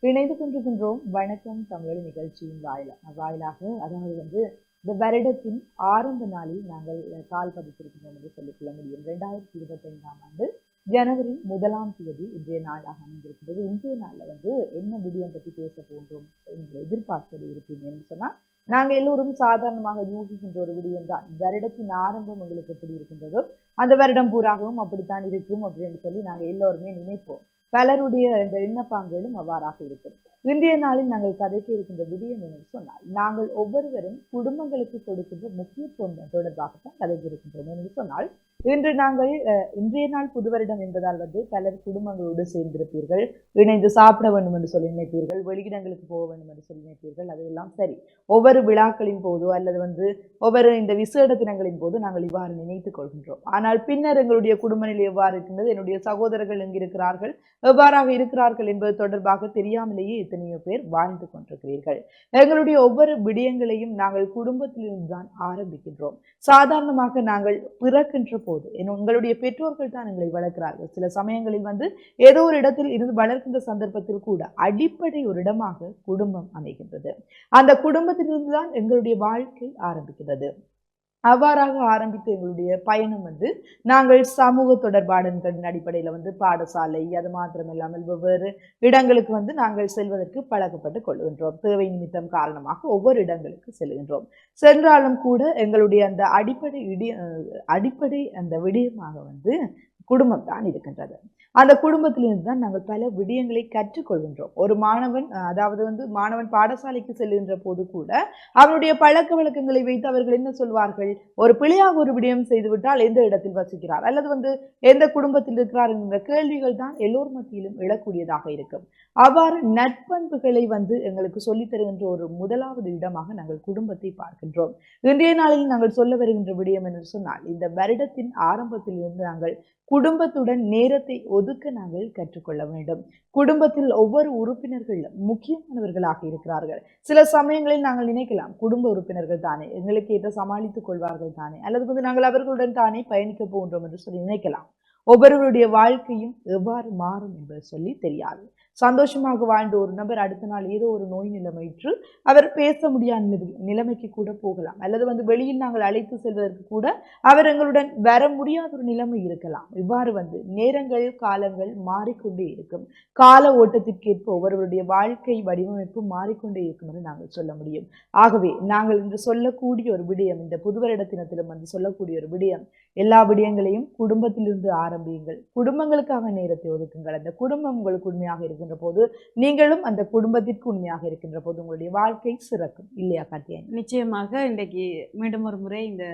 இணைந்து கொண்டிருக்கின்றோம் வணக்கம் தமிழ் நிகழ்ச்சியின் வாயிலாக அதாவது இந்த வருடத்தின் ஆரம்ப நாளில் நாங்கள் கால் பதித்திருக்கின்றோம் என்று சொல்லிக்கொள்ள முடியும். 2025ஆம் ஆண்டு ஜனவரி 1ஆம் தேதி இன்றைய நாளாக அமைந்திருக்கின்றது. இன்றைய நாளில் என்ன விடயம் பற்றி பேச போன்றோம் என்று எதிர்பார்ப்பது இருப்பீங்க என்று சொன்னால், நாங்கள் எல்லோரும் சாதாரணமாக யூகிக்கின்ற ஒரு விடயம் தான். வருடத்தின் ஆரம்பம் உங்களுக்கு எப்படி இருக்கின்றதோ அந்த வருடம் பூராகவும் அப்படித்தான் இருக்கும் அப்படின்னு சொல்லி நாங்கள் எல்லோருமே நினைப்போம். பலருடைய இந்த எண்ணப்பாங்களும் அவ்வாறாக இருக்கும். இன்றைய நாளில் நாங்கள் கதைக்க இருக்கின்ற விடயம் என்று சொன்னால், நாங்கள் ஒவ்வொருவரும் குடும்பங்களுக்கு கொடுக்கின்ற முக்கியத்துவம் தொடர்பாகத்தான் கதைக்க இருக்கின்றோம் என்று சொன்னால், இன்று நாங்கள் இன்றைய நாள் புது வருடம் என்பதால் பலர் குடும்பங்களோடு சேர்ந்திருப்பீர்கள், இணைந்து சாப்பிட வேண்டும் என்று சொல்லி நினைப்பீர்கள், வெளியிடங்களுக்கு போக வேண்டும் என்று சொல்லி நினைப்பீர்கள். அதெல்லாம் சரி. ஒவ்வொரு விழாக்களின் போதோ அல்லது ஒவ்வொரு இந்த விசேட தினங்களின் போது நாங்கள் இவ்வாறு நினைத்துக் கொள்கின்றோம். ஆனால் பின்னர் எங்களுடைய குடும்ப நிலை எவ்வாறு இருக்கின்றது, என்னுடைய சகோதரர்கள் எங்கு இருக்கிறார்கள், எவ்வாறாக இருக்கிறார்கள் என்பது தொடர்பாக தெரியாமலேயே எத்தனையோ பேர் வாழ்ந்து கொண்டிருக்கிறீர்கள். எங்களுடைய ஒவ்வொரு விடயங்களையும் நாங்கள் குடும்பத்திலிருந்து தான் ஆரம்பிக்கின்றோம். சாதாரணமாக நாங்கள் பிறக்கின்ற போது உங்களுடைய பெற்றோர்கள் தான் எங்களை வளர்க்கிறார்கள். சில சமயங்களில் ஏதோ ஒரு இடத்தில் இருந்து வளர்க்கின்ற சந்தர்ப்பத்தில் கூட அடிப்படை ஒரு இடமாக குடும்பம் அமைகின்றது. அந்த குடும்பத்திலிருந்து தான் எங்களுடைய வாழ்க்கை ஆரம்பிக்கிறது. அவ்வாறாக ஆரம்பித்த எங்களுடைய பயணம் நாங்கள் சமூக தொடர்பாடல்களின் அடிப்படையில் பாடசாலை, அது மாத்திரமில்லாமல் வெவ்வேறு இடங்களுக்கு நாங்கள் செல்வதற்கு பழக்கப்பட்டு கொள்கின்றோம். தேவை நிமித்தம் காரணமாக ஒவ்வொரு இடங்களுக்கு செல்கின்றோம். சென்றாலும் கூட எங்களுடைய அந்த அடிப்படை அந்த விடயமாக குடும்பம் தான் இருக்கின்றது. அந்த குடும்பத்திலிருந்து தான் நாங்கள் பல விடயங்களை கற்றுக்கொள்கின்றோம். ஒரு மாணவன் மாணவன் பாடசாலைக்கு செல்கின்ற போது கூட அவனுடைய பழக்க வழக்கங்களை வைத்து அவர்கள் என்ன சொல்வார்கள், ஒரு பிழையாக ஒரு விடயம் செய்துவிட்டால் எந்த இடத்தில் வசிக்கிறார் அல்லது எந்த குடும்பத்தில் இருக்கிறார் என்ற கேள்விகள் தான் எல்லோர் மத்தியிலும் எழக்கூடியதாக இருக்கும். அவ்வாறு நட்பண்புகளை எங்களுக்கு சொல்லித் தருகின்ற ஒரு முதலாவது இடமாக நாங்கள் குடும்பத்தை பார்க்கின்றோம். இன்றைய நாளில் நாங்கள் சொல்ல வருகின்ற விடயம் என்று சொன்னால், இந்த வருடத்தின் ஆரம்பத்தில் இருந்து நாங்கள் குடும்பத்துடன் நேரத்தை ஒதுக்க நாங்கள் கற்றுக்கொள்ள வேண்டும். குடும்பத்தில் ஒவ்வொரு உறுப்பினர்களும் முக்கியமானவர்களாக இருக்கிறார்கள். சில சமயங்களில் நாங்கள் நினைக்கலாம், குடும்ப உறுப்பினர்கள் தானே, எங்களுக்கு ஏற்ற சமாளித்துக் கொள்வார்கள் தானே, அல்லது நாங்கள் அவர்களுடன் தானே பயணிக்க போகின்றோம் என்று சொல்லி நினைக்கலாம். ஒவ்வொருவருடைய வாழ்க்கையும் எவ்வாறு மாறும் என்பது சொல்லி தெரியாது. சந்தோஷமாக வாழ்ந்த ஒரு நபர் அடுத்த நாள் ஏதோ ஒரு நோய் நிலைமைற்று அவர் பேச முடியாத நிலைமைக்கு கூட போகலாம், அல்லது வெளியில் நாங்கள் அழைத்து செல்வதற்கு கூட அவர் எங்களுடன் வர முடியாத ஒரு நிலைமை இருக்கலாம். இவ்வாறு நேரங்கள் காலங்கள் மாறிக்கொண்டே இருக்கும். கால ஓட்டத்திற்கேற்ப ஒவ்வொருவருடைய வாழ்க்கை வடிவமைப்பு மாறிக்கொண்டே இருக்கும் என்று நாங்கள் சொல்ல முடியும். ஆகவே நாங்கள் இன்று சொல்லக்கூடிய ஒரு விடயம், இந்த புது வருட தினத்திலும் சொல்லக்கூடிய ஒரு விடயம், எல்லா விடயங்களையும் குடும்பத்திலிருந்து ஆரம்பியுங்கள். குடும்பங்களுக்காக நேரத்தை ஒதுக்குங்கள். அந்த குடும்பம் உங்களுக்கு உண்மையாக இருக்கின்ற போது, நீங்களும் அந்த குடும்பத்திற்கு உண்மையாக இருக்கின்ற போது உங்களுடைய வாழ்க்கை சிறக்கும். இல்லையா கார்த்தியாயன்? நிச்சயமாக. இன்றைக்கு மீண்டும் ஒரு முறை இந்த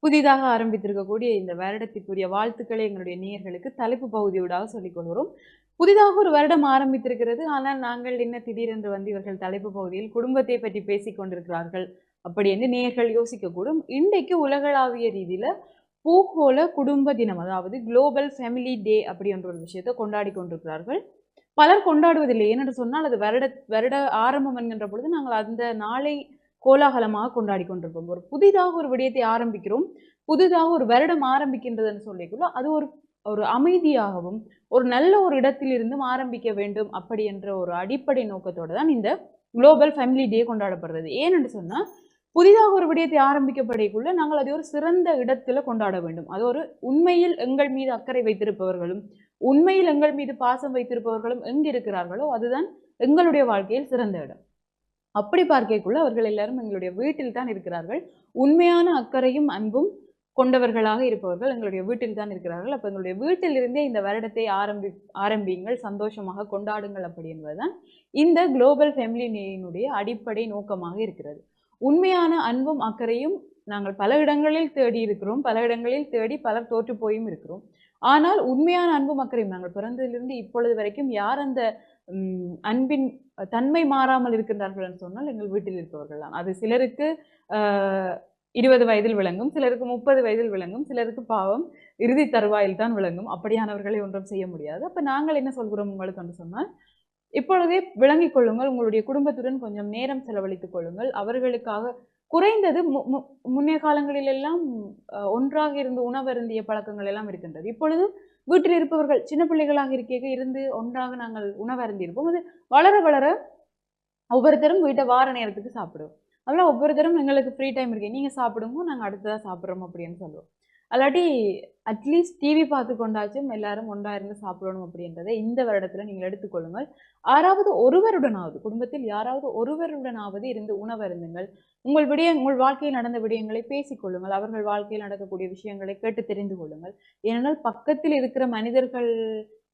புதிதாக ஆரம்பித்திருக்கக்கூடிய இந்த வருடத்திற்குரிய வாழ்த்துக்களை எங்களுடைய நேயர்களுக்கு தலைப்பு பகுதியோடாக சொல்லிக் கொள்கிறோம். புதிதாக ஒரு வருடம் ஆரம்பித்திருக்கிறது. ஆனால் நாங்கள் என்ன திடீரென்று இவர்கள் தலைப்பு பகுதியில் குடும்பத்தை பற்றி பேசிக் கொண்டிருக்கிறார்கள் அப்படி என்று நேயர்கள் யோசிக்கக்கூடும். இன்றைக்கு உலகளாவிய ரீதியில பூகோள குடும்ப தினம், அதாவது குளோபல் ஃபேமிலி டே அப்படி என்ற ஒரு விஷயத்தை கொண்டாடி கொண்டிருக்கிறார்கள். பலர் கொண்டாடுவதில்லை. ஏனென்று சொன்னால் அது வருட ஆரம்பம் என்கின்ற பொழுது நாங்கள் அந்த நாளை கோலாகலமாக கொண்டாடி கொண்டிருப்போம். ஒரு புதிதாக ஒரு விடயத்தை ஆரம்பிக்கிறோம், புதிதாக ஒரு வருடம் ஆரம்பிக்கின்றதுன்னு சொல்லிக்குள்ள அது ஒரு அமைதியாகவும் ஒரு நல்ல ஒரு இடத்தில் இருந்தும் ஆரம்பிக்க வேண்டும் அப்படி என்ற ஒரு அடிப்படை நோக்கத்தோடு தான் இந்த குளோபல் ஃபேமிலி டே கொண்டாடப்படுறது. ஏனென்று சொன்னால், புதிதாக ஒரு விடயத்தை ஆரம்பிக்கப்படக்குள்ள நாங்கள் அதை ஒரு சிறந்த இடத்துல கொண்டாட வேண்டும். அது ஒரு உண்மையில் எங்கள் மீது அக்கறை வைத்திருப்பவர்களும் உண்மையில் எங்கள் மீது பாசம் வைத்திருப்பவர்களும் எங்கு இருக்கிறார்களோ அதுதான் எங்களுடைய வாழ்க்கையில் சிறந்த இடம். அப்படி பார்க்கக்குள்ள அவர்கள் எல்லாரும் எங்களுடைய வீட்டில் தான் இருக்கிறார்கள். உண்மையான அக்கறையும் அன்பும் கொண்டவர்களாக இருப்பவர்கள் எங்களுடைய வீட்டில் தான் இருக்கிறார்கள். அப்போ எங்களுடைய வீட்டில் இருந்தே இந்த வருடத்தை ஆரம்பியுங்கள், சந்தோஷமாக கொண்டாடுங்கள் அப்படி என்பதுதான் இந்த குளோபல் ஃபேமிலி டேயினுடைய அடிப்படை நோக்கமாக இருக்கிறது. உண்மையான அன்பும் அக்கறையும் நாங்கள் பல இடங்களில் தேடி இருக்கிறோம், பல இடங்களில் தேடி பலர் தோற்று போயும் இருக்கிறோம். ஆனால் உண்மையான அன்பும் அக்கறையும் நாங்கள் பிறந்ததிலிருந்து இப்பொழுது வரைக்கும் யார் அந்த அன்பின் தன்மை மாறாமல் இருக்கின்றார்கள் என்று சொன்னால் எங்கள் வீட்டில் இருப்பவர்கள் தான். அது சிலருக்கு 20 வயதில் விளங்கும், சிலருக்கு 30 வயதில் விளங்கும், சிலருக்கு பாவம் இறுதி தருவாயில் தான் விளங்கும். அப்படியானவர்களை ஒன்றும் செய்ய முடியாது. அப்போ நாங்கள் என்ன சொல்கிறோம் உங்களுக்கு என்று சொன்னால், இப்பொழுதே விளங்கிக் கொள்ளுங்கள், உங்களுடைய குடும்பத்துடன் கொஞ்சம் நேரம் செலவழித்துக் கொள்ளுங்கள். அவர்களுக்காக குறைந்தது முன்னைய காலங்களில் எல்லாம் ஒன்றாக இருந்து உணவருந்திய பழக்கங்கள் எல்லாம் இருக்கின்றது. இப்பொழுது வீட்டில் இருப்பவர்கள் சின்ன பிள்ளைகளாக இருக்க இருந்து ஒன்றாக நாங்கள் உணவருந்திருப்போம். அது வளர வளர ஒவ்வொருத்தரும் வீட்டை வார நேரத்துக்கு சாப்பிடுவோம். அதெல்லாம் ஒவ்வொருத்தரும் எங்களுக்கு ஃப்ரீ டைம் இருக்கு, நீங்க சாப்பிடுங்க, நாங்க அடுத்ததா சாப்பிடுறோம் அப்படின்னு சொல்லுவோம். அல்லாட்டி அட்லீஸ்ட் டிவி பார்த்து கொண்டாச்சும் எல்லாரும் ஒன்றா இருந்து சாப்பிடணும் அப்படின்றதை இந்த வருடத்துல நீங்கள் எடுத்துக்கொள்ளுங்கள். யாராவது ஒருவருடனாவது, குடும்பத்தில் யாராவது ஒருவருடனாவது இருந்து உணவருந்துங்கள். உங்கள் வாழ்க்கையில் நடந்த விடயங்களை பேசிக் கொள்ளுங்கள். அவர்கள் வாழ்க்கையில் நடக்கக்கூடிய விஷயங்களை கேட்டு தெரிந்து கொள்ளுங்கள். ஏனென்றால் பக்கத்தில் இருக்கிற மனிதர்கள்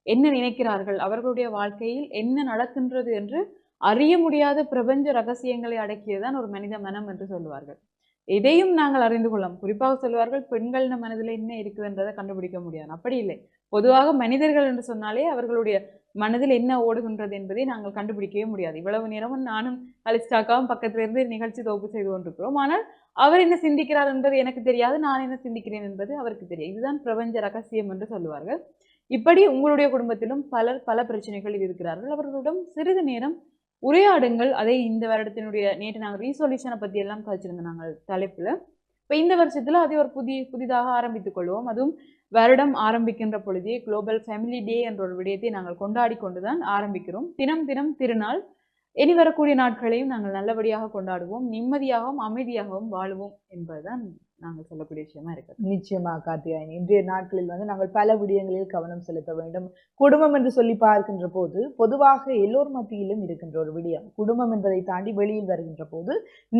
என்ன நினைக்கிறார்கள், அவர்களுடைய வாழ்க்கையில் என்ன நடக்கின்றது என்று அறிய முடியாத பிரபஞ்ச ரகசியங்களை அடக்கியதுதான் ஒரு மனித மனம் என்று சொல்லுவார்கள். இதையும் நாங்கள் அறிந்து கொள்ளலாம். குறிப்பாக சொல்வார்கள், பெண்களின் மனதில் என்ன இருக்குதுன்றதை கண்டுபிடிக்க முடியாது. அப்படி இல்லை. பொதுவாக மனிதர்கள் என்று சொன்னாலே அவர்களுடைய மனதில் என்ன ஓடுகின்றது என்பதை நாங்கள் கண்டுபிடிக்கவே முடியாது. இவ்வளவு நேரமும் நானும் அலிஸ்டாக்காவும் பக்கத்துல இருந்து நிகழ்ச்சி தொகுப்பு செய்து கொண்டிருக்கிறோம். ஆனால் அவர் என்ன சிந்திக்கிறார் என்பது எனக்கு தெரியாது, நான் என்ன சிந்திக்கிறேன் என்பது அவருக்கு தெரியும். இதுதான் பிரபஞ்ச ரகசியம் என்று சொல்லுவார்கள். இப்படி உங்களுடைய குடும்பத்திலும் பலர் பல பிரச்சனைகளில் இருக்கிறார்கள். அவர்களிடம் சிறிது நேரம் உரையாடுங்கள். அதை இந்த வருடத்தினுடைய நேற்று நாங்கள் ரீசொல்யூஷனை பத்தி எல்லாம் கழிச்சிருந்தோம் நாங்கள் தலைப்புல. இப்ப இந்த வருஷத்துல அதை ஒரு புதிதாக ஆரம்பித்துக் கொள்வோம். அதுவும் வருடம் ஆரம்பிக்கின்ற பொழுதே குளோபல் ஃபேமிலி டே என்ற ஒரு விடயத்தை நாங்கள் கொண்டாடி கொண்டுதான் ஆரம்பிக்கிறோம். தினம் தினம் திருநாள். இனி வரக்கூடிய நாட்களையும் நாங்கள் நல்லபடியாக கொண்டாடுவோம், நிம்மதியாகவும் அமைதியாகவும் வாழுவோம் என்பதுதான் நாங்கள் சொல்லக்கூடிய விஷயமா இருக்கு. நிச்சயமா கார்த்தியாயனி, இன்றைய நாட்களில் வந்து நாங்கள் பல விடயங்களில் கவனம் செலுத்த வேண்டும். குடும்பம் என்று சொல்லி பார்க்கின்ற போது பொதுவாக எல்லோர் மத்தியிலும் இருக்கின்ற ஒரு விடயம், குடும்பம் என்பதை தாண்டி வெளியில் வருகின்ற போது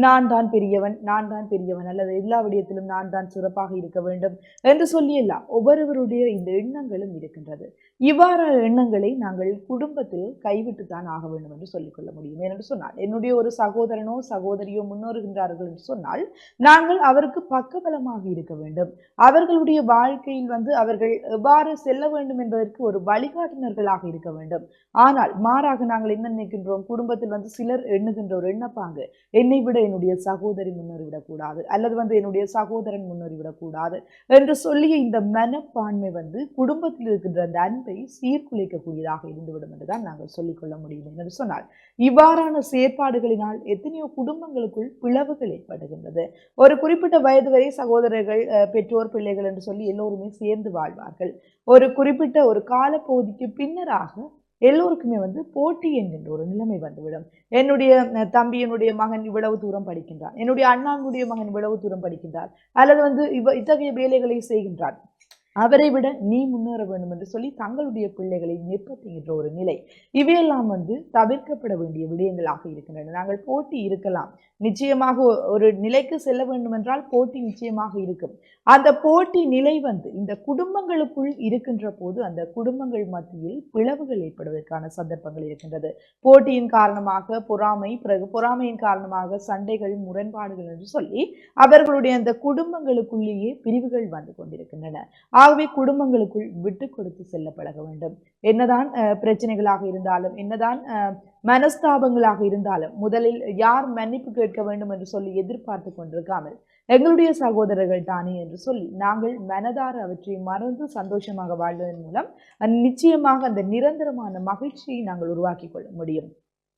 நான் தான் பெரியவன், நான் தான் பெரியவன், அல்லது எல்லா விடயத்திலும் நான் தான் சிறப்பாக இருக்க வேண்டும் என்று சொல்லி எல்லாம் ஒவ்வொருவருடைய இந்த எண்ணங்களும் இருக்கின்றது. இவ்வாறான எண்ணங்களை நாங்கள் குடும்பத்தில் கைவிட்டுத்தான் ஆக வேண்டும் என்று சொல்லிக்கொள்ள முடியும். ஏனென்று சொன்னால், என்னுடைய ஒரு சகோதரனோ சகோதரியோ முன்னேறுகின்றார்கள் என்று சொன்னால் நாங்கள் அவருக்கு பக்கபலமாக இருக்க வேண்டும். அவர்களுடைய வாழ்க்கையில் வந்து அவர்கள் எவ்வாறு செல்ல வேண்டும் என்பதற்கு ஒரு வழிகாட்டுனர்களாக இருக்க வேண்டும். ஆனால் மாறாக நாங்கள் என்ன நினைக்கின்றோம், குடும்பத்தில் வந்து சிலர் எண்ணுகின்ற ஒரு எண்ணப்பாங்க, என்னை விட என்னுடைய சகோதரி முன்னேறிவிடக்கூடாது, அல்லது வந்து என்னுடைய சகோதரன் முன்னேறிவிடக்கூடாது என்று சொல்லிய இந்த மனப்பான்மை வந்து குடும்பத்தில் இருக்கின்ற அந்த அன்பை சீர்குலைக்கக்கூடியதாக இருந்துவிடும் என்றுதான் நாங்கள் சொல்லிக்கொள்ள முடியும். என்று சொன்னால், இவ்வாறான செயற்பாடுகளினால் எத்தனையோ குடும்பங்களுக்குள் பிளவுகள் ஏற்படுகின்றது. ஒரு குறிப்பிட்ட வயது வரை சகோதரர்கள், பெற்றோர், பிள்ளைகள் என்று சொல்லி எல்லோருமே சேர்ந்து வாழ்வார்கள். ஒரு குறிப்பிட்ட ஒரு காலப்பகுதிக்கு பின்னராக எல்லோருக்குமே வந்து போட்டி என்கின்ற ஒரு நிலைமை வந்துவிடும். என்னுடைய தம்பி, என்னுடைய மகன் இவ்வளவு தூரம் படிக்கின்றார், என்னுடைய அண்ணானுடைய மகன் இவ்வளவு தூரம் படிக்கின்றார், அல்லது வந்து இத்தகைய வேலைகளை செய்கின்றார், அவரை விட நீ முன்னேற வேண்டும் என்று சொல்லி தங்களுடைய பிள்ளைகளை நிர்பந்திக்கின்ற ஒரு நிலை, இவையெல்லாம் வந்து தவிர்க்கப்பட வேண்டிய விடயங்களாக இருக்கின்றன. நாங்கள் போட்டி இருக்கலாம், நிச்சயமாக ஒரு நிலைக்கு செல்ல வேண்டும் என்றால் போட்டி நிச்சயமாக இருக்கும். அந்த போட்டி நிலை வந்து இந்த குடும்பங்களுக்குள் இருக்கின்ற போது அந்த குடும்பங்கள் மத்தியில் பிளவுகள் ஏற்படுவதற்கான சந்தர்ப்பங்கள் இருக்கின்றது. போட்டியின் காரணமாக பொறாமை, பிறகு பொறாமையின் காரணமாக சண்டைகள், முரண்பாடுகள் என்று சொல்லி அவர்களுடைய அந்த குடும்பங்களுக்குள்ளேயே பிரிவுகள் வந்து கொண்டிருக்கின்றன. ஆகவே குடும்பங்களுக்குள் விட்டு கொடுத்து செல்ல பழக வேண்டும். என்னதான் பிரச்சனைகளாக இருந்தாலும், என்னதான் மனஸ்தாபங்களாக இருந்தாலும், முதலில் யார் மன்னிப்பு கேட்க வேண்டும் என்று சொல்லி எதிர்பார்த்து கொண்டிருக்காமல், எங்களுடைய சகோதரர்கள் தானே என்று சொல்லி நாங்கள் மனதார அவற்றை மறந்து சந்தோஷமாக வாழ்வதன் மூலம் நிச்சயமாக அந்த நிரந்தரமான மகிழ்ச்சியை நாங்கள் உருவாக்கி கொள்ள முடியும்.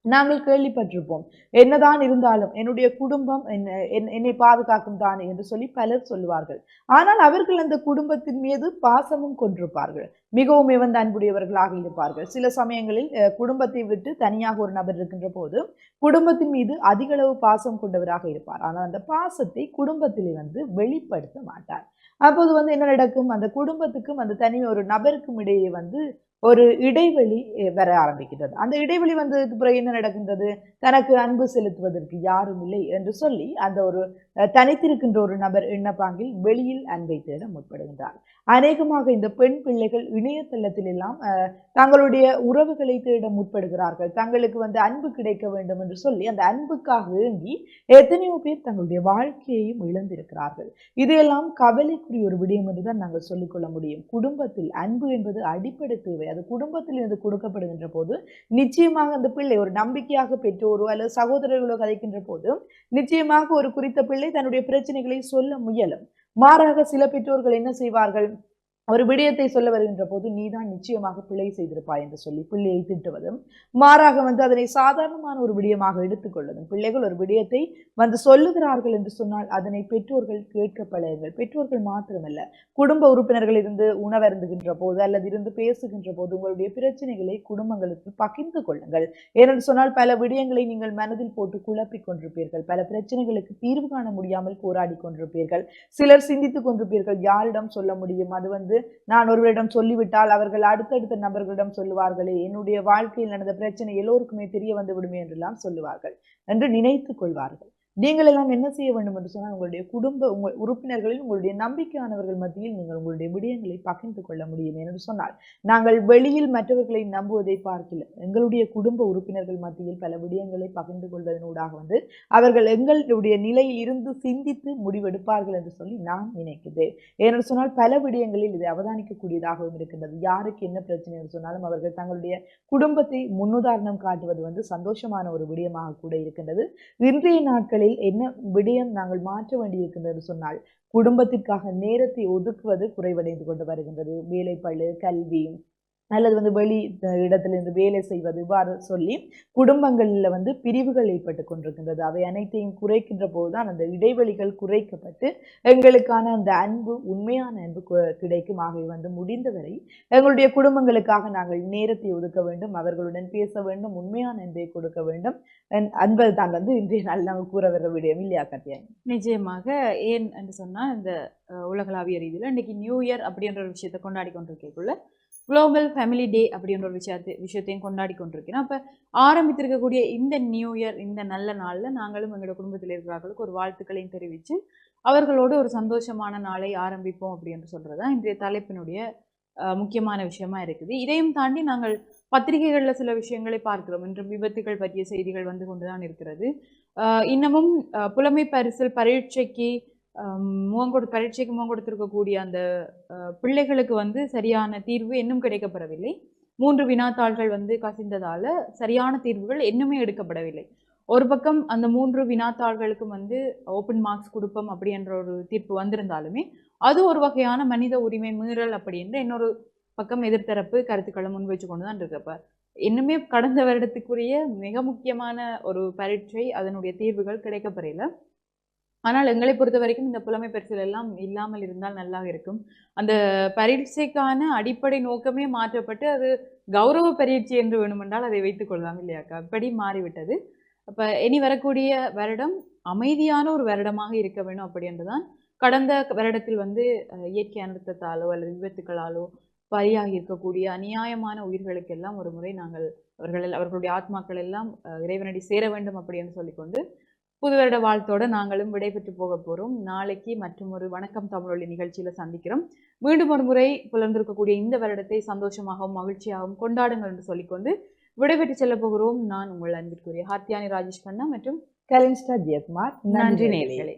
நாங்கள் கேள்விப்பட்டிருப்போம், என்னதான் இருந்தாலும் என்னுடைய குடும்பம் என்னை பாதுகாக்கும் தானே என்று சொல்லி பலர் சொல்லுவார்கள். ஆனால் அவர்கள் அந்த குடும்பத்தின் மீது பாசமும் கொண்டிருப்பார்கள், மிகவும் வந்து அன்புடையவர்களாக இருப்பார்கள். சில சமயங்களில் குடும்பத்தை விட்டு தனியாக ஒரு நபர் இருக்கின்ற போது குடும்பத்தின் மீது அதிக அளவு பாசம் கொண்டவராக இருப்பார். ஆனால் அந்த பாசத்தை குடும்பத்திலே வந்து வெளிப்படுத்த மாட்டார். அப்போது வந்து என்ன நடக்கும், அந்த குடும்பத்துக்கும் அந்த தனி ஒரு நபருக்கும் இடையே வந்து ஒரு இடைவெளி வர ஆரம்பிக்கிறது. அந்த இடைவெளி வந்ததுக்கு பிறகு என்ன நடக்கின்றது, தனக்கு அன்பு செலுத்துவதற்கு யாரும் இல்லை என்று சொல்லி அந்த ஒரு தனித்திருக்கின்ற ஒரு நபர் எண்ணப்பாங்கில் வெளியில் அன்பை தேட முற்படுகின்றார். அநேகமாக இந்த பெண் பிள்ளைகள் இணையதளத்தில் எல்லாம் தங்களுடைய உறவுகளை தேட முற்படுகிறார்கள். தங்களுக்கு வந்து அன்பு கிடைக்க வேண்டும் என்று சொல்லி அந்த அன்புக்காக ஏங்கி எத்தனையோ பேர் தங்களுடைய வாழ்க்கையையும் இழந்திருக்கிறார்கள். இதையெல்லாம் கவலைக்குரிய ஒரு விடயம் என்றுதான் நாங்கள் சொல்லிக்கொள்ள முடியும். குடும்பத்தில் அன்பு என்பது அடிப்படை தேவை. அது குடும்பத்தில் இருந்து கொடுக்கப்படுகின்ற போது நிச்சயமாக அந்த பிள்ளை ஒரு நம்பிக்கையாக பெற்றோரோ அல்லது சகோதரர்களோ கதைக்கின்ற போது நிச்சயமாக ஒரு குறித்த பிள்ளை தன்னுடைய பிரச்சனைகளை சொல்ல முயலும். மாறாக சில பெற்றோர்கள் என்ன செய்வார்கள், ஒரு விடயத்தை சொல்ல வருகின்ற போது நீதான் நிச்சயமாக பிழை செய்திருப்பாய் என்று சொல்லி பிள்ளையை திட்டுவதும், மாறாக வந்து அதனை சாதாரணமான ஒரு விடயமாக எடுத்துக்கொள்வதும். பிள்ளைகள் ஒரு விடயத்தை வந்து சொல்லுகிறார்கள் என்று சொன்னால் அதனை பெற்றோர்கள் கேட்க பழகுங்கள். பெற்றோர்கள் மாத்திரமல்ல, குடும்ப உறுப்பினர்கள் இருந்து உணவருந்துகின்ற போது அல்லது இருந்து பேசுகின்ற போது உங்களுடைய பிரச்சனைகளை குடும்பங்களுக்கு பகிர்ந்து கொள்ளுங்கள். ஏனென்று சொன்னால் பல விடயங்களை நீங்கள் மனதில் போட்டு குழப்பிக் கொண்டிருப்பீர்கள். பல பிரச்சனைகளுக்கு தீர்வு காண முடியாமல் போராடி கொண்டிருப்பீர்கள். சிலர் சிந்தித்துக் கொண்டிருப்பீர்கள், யாரிடம் சொல்ல முடியும், அது வந்து நான் ஒருவரிடம் சொல்லிவிட்டால் அவர்கள் அடுத்தடுத்த நபர்களிடம் சொல்லுவார்களே, என்னுடைய வாழ்க்கையில் நடந்த பிரச்சனை எல்லோருக்குமே தெரிய வந்து விடுமே என்றெல்லாம் சொல்லுவார்கள் என்று நினைத்துக் கொள்வார்கள். நீங்கள் எல்லாம் என்ன செய்ய வேண்டும் என்று சொன்னால், உங்களுடைய குடும்ப உறுப்பினர்களில் உங்களுடைய நம்பிக்கையானவர்கள் மத்தியில் நீங்கள் உங்களுடைய விடயங்களை பகிர்ந்து கொள்ள முடியும். என்று சொன்னால், நாங்கள் வெளியில் மற்றவர்களை நம்புவதை பார்க்கல, எங்களுடைய குடும்ப உறுப்பினர்கள் மத்தியில் பல விடயங்களை பகிர்ந்து கொள்வதனூடாக வந்து அவர்கள் எங்களுடைய நிலையில் இருந்து சிந்தித்து முடிவெடுப்பார்கள் என்று சொல்லி நான் நினைக்கிறேன். ஏனென்று சொன்னால் பல விடயங்களில் இதை அவதானிக்கக்கூடியதாகவும் இருக்கின்றது. யாருக்கு என்ன பிரச்சனை என்று சொன்னாலும் அவர்கள் தங்களுடைய குடும்பத்தை முன்னுதாரணம் காட்டுவது வந்து சந்தோஷமான ஒரு விடயமாக கூட இருக்கின்றது. இன்றைய நாட்களில் என்ன விடயம் நாங்கள் மாற்ற வேண்டியிருக்கின்றது சொன்னால், குடும்பத்திற்காக நேரத்தை ஒதுக்குவது குறைவடைந்து கொண்டு வருகின்றது. வேலைப்பளு, கல்வி அல்லது வந்து வெளி இடத்திலிருந்து வேலை செய்வது, இவ்வாறு சொல்லி குடும்பங்களில் வந்து பிரிவுகள் ஏற்பட்டு கொண்டிருக்கின்றது. அவை அனைத்தையும் குறைக்கின்ற போதுதான் அந்த இடைவெளிகள் குறைக்கப்பட்டு எங்களுக்கான அந்த அன்பு, உண்மையான அன்பு கிடைக்கும். ஆகவே வந்து முடிந்தவரை எங்களுடைய குடும்பங்களுக்காக நாங்கள் நேரத்தை ஒதுக்க வேண்டும், அவர்களுடன் பேச வேண்டும், உண்மையான அன்பை கொடுக்க வேண்டும். அன்பது தான் வந்து இன்றைய நாள் நாங்கள் கூற வர விடயம் இல்லையா கத்தியாங்க? நிச்சயமாக. ஏன் என்று சொன்னா, இந்த உலகளாவிய ரீதியில இன்னைக்கு நியூ இயர் அப்படின்ற ஒரு விஷயத்தை கொண்டாடி கொண்டிருக்கக்குள்ள குளோபல் ஃபேமிலி டே அப்படின்ற ஒரு விஷயத்தையும் கொண்டாடி கொண்டிருக்கிறோம். அப்போ ஆரம்பித்திருக்கக்கூடிய இந்த நியூ இயர், இந்த நல்ல நாளில் நாங்களும் எங்களோட குடும்பத்தில் இருக்கிறவர்களுக்கு ஒரு வாழ்த்துக்களையும் தெரிவித்து அவர்களோடு ஒரு சந்தோஷமான நாளை ஆரம்பிப்போம் அப்படின்னு சொல்கிறது தான் இன்றைய தலைப்பினுடைய முக்கியமான விஷயமா இருக்குது. இதையும் தாண்டி நாங்கள் பத்திரிகைகளில் சில விஷயங்களை பார்க்கிறோம். இன்று விபத்துகள் பற்றிய செய்திகள் வந்து கொண்டு தான் இருக்கிறது. இன்னமும் புலமை பரிசில் பரீட்சைக்கு முகம் கொடுத்திருக்கக்கூடிய அந்த பிள்ளைகளுக்கு வந்து சரியான தீர்வு இன்னும் கிடைக்கப்படவில்லை. 3 வினாத்தாள்கள் வந்து கசிந்ததால சரியான தீர்வுகள் இன்னுமே எடுக்கப்படவில்லை. ஒரு பக்கம் அந்த 3 வினாத்தாள்களுக்கும் வந்து ஓப்பன் மார்க்ஸ் கொடுப்போம் அப்படின்ற ஒரு தீர்ப்பு வந்திருந்தாலுமே அது ஒரு வகையான மனித உரிமை மீறல் அப்படின்ற இன்னொரு பக்கம் எதிர்த்தரப்பு கருத்துக்களை முன் வச்சு கொண்டு தான் இருக்கப்ப இன்னுமே கடந்த வருடத்துக்குரிய மிக முக்கியமான ஒரு பரீட்சை அதனுடைய தீர்வுகள் கிடைக்கப்பெறல. ஆனால் எங்களை பொறுத்த வரைக்கும் இந்த புலமை பரிசில் எல்லாம் இல்லாமல் இருந்தால் நல்லா இருக்கும். அந்த பரீட்சைக்கான அடிப்படை நோக்கமே மாற்றப்பட்டு அது கௌரவ பரீட்சை என்று வேணுமென்றால் அதை வைத்துக் கொள்ளலாம் இல்லையாக்கா? அப்படி மாறிவிட்டது. அப்போ இனி வரக்கூடிய வருடம் அமைதியான ஒரு வருடமாக இருக்க வேணும் அப்படின்றுதான் கடந்த வருடத்தில் வந்து இயற்கை அனர்த்தத்தாலோ அல்லது விபத்துக்களாலோ பலியாகி இருக்கக்கூடிய அநியாயமான உயிர்களுக்கெல்லாம் ஒரு முறை நாங்கள் அவர்களுடைய ஆத்மாக்கள் எல்லாம் இறைவனடி சேர வேண்டும் அப்படின்னு சொல்லிக்கொண்டு புது வருட வாழ்த்தோட நாங்களும் விடைபெற்று போக போகிறோம். நாளைக்கு மற்றும் ஒரு வணக்கம் தமிழொலி நிகழ்ச்சியில் சந்திக்கிறோம். மீண்டும் ஒரு முறை புலர்ந்திருக்கக்கூடிய இந்த வருடத்தை சந்தோஷமாகவும் மகிழ்ச்சியாகவும் கொண்டாடுங்கள் என்று சொல்லிக்கொண்டு விடைபெற்று செல்ல போகிறோம். நான் உங்கள் அன்பிற்குரிய ஹாத்தியானி ராஜேஷ் கண்ணா மற்றும் கலின்ஸ்டா ஜெயக்குமார். நன்றி நேயர்களே.